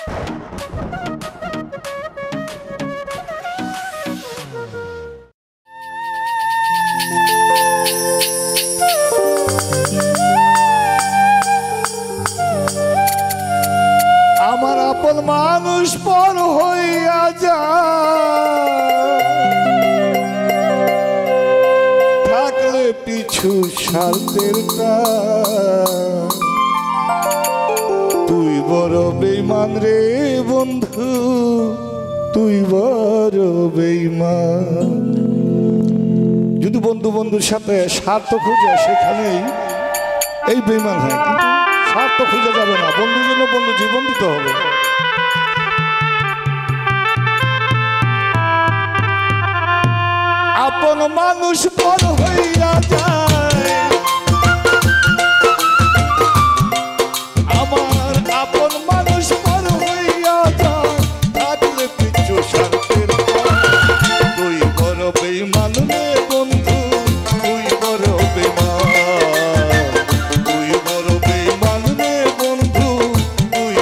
আমার আপন মানুষ পর হইয়া যায়, থাকলে পিছু স্বার্থের টান। তুই বড় বেঈমান রে বন্ধু, তুই বড় বেঈমান। যদি বন্ধু বন্ধুর সাথে স্বার্থ খুঁজে সেখানেই এই বেঈমান হয়, কিন্তু স্বার্থ খুঁজে যাবে না। বন্ধুর জন্য বন্ধু জীবন দিতে হবে। আপন মানুষ পর হইয়া যায়, আমার আপন মানুষ পর হইয়া যায়, থাকলে পিছু স্বার্থের টান। তুই বড় বেঈমান রে বন্ধু, তুই বড় বেঈমান। তুই বড় বেঈমান রে বন্ধু, তুই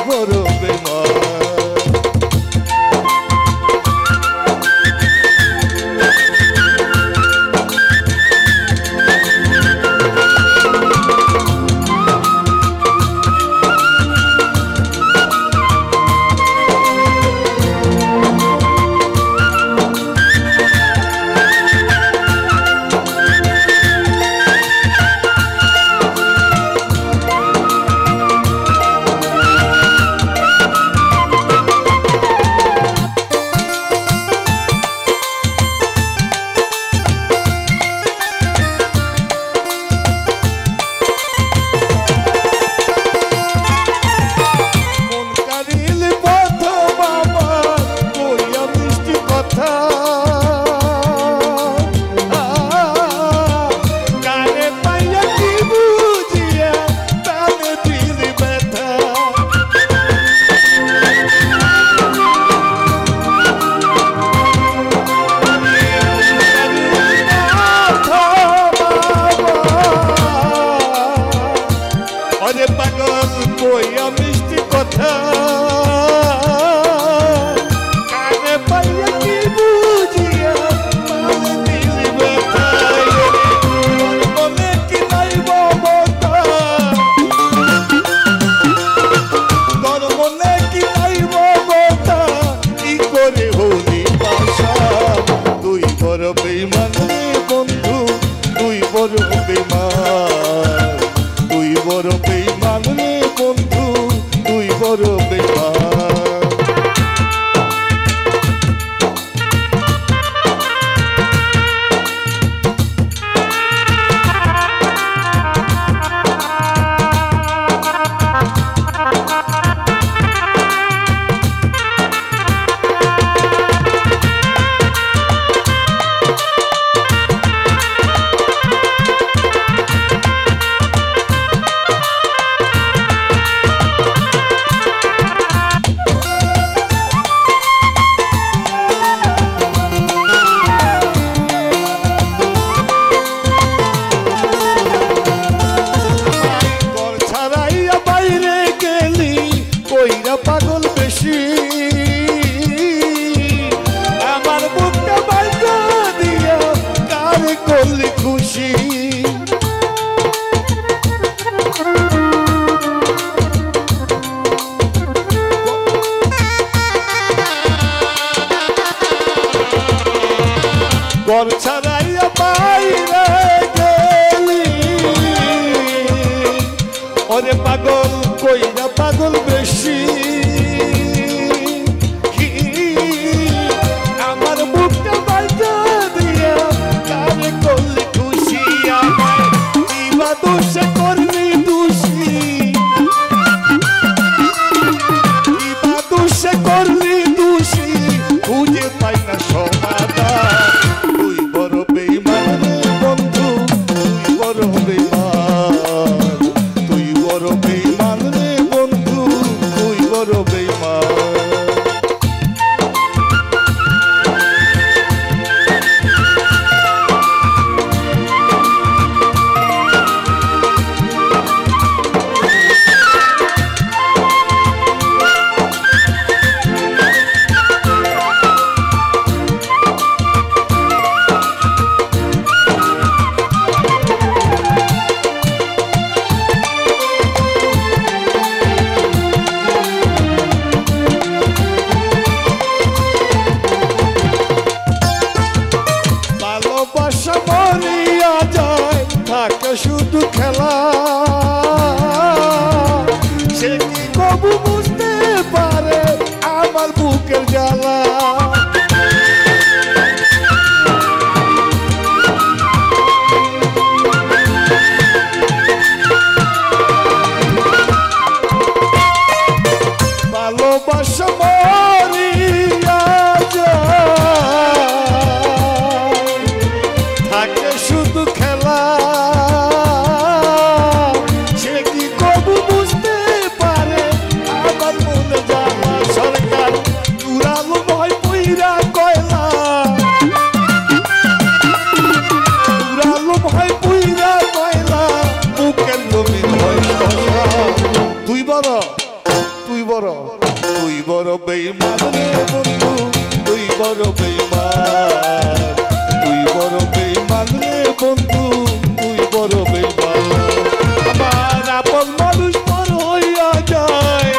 বড় বেঈমান। ঘর ছাড়াইয়া বাইরে গেলি ওরে পাগল কইরা পাগল বেশি আমার বুকটা বাজা দিয়া কারে করলি খুশি আমার দিবা দোষ করলি দোষী দিবা দোষ করলি দোষী খুঁজে পাই না সমাধান তুই বড় বেঈমান বন্ধু তুই বড় বেঈমান তুই বড় বেঈমান রে বন্ধু তুই বড় শুধু খেলা, সে কি কবু বুঝতে পারে আমার বুকের জ্বালা। ভালোবাসা মরিয়া যায়, থাকে শুধু খেলা, সে কি কবু বুঝতে পারে আমার মনে জ্বালা। সরকার উড়ালো নয় পুইরা কয়লা, উড়ালো হয় পুইরা কয়লা, বুকের জমিন হয় শশা। তুই বড় বেঈমান রে বন্ধু, তুই বড় বেঈমান, তুই বড় বেঈমান রে বন্ধু, তুই বড় বেঈমান। আমার আপন মানুষ পর হইয়া যায়,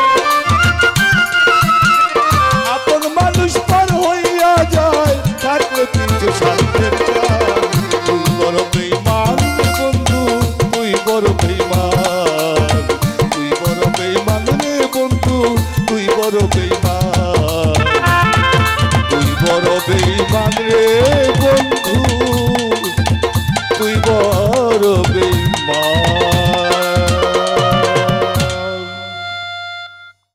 আপন মানুষ পর হইয়া যায়, থাকলে পিছু শান্তির চায়। তুই বড় বেঈমান রে বন্ধু, তুই বড় বেঈমান, তুই বড় বেঈমান রে বন্ধু, তুই বড় বেঈমান, তুই বড় বেঈমান রে বন্ধু, তুই বড়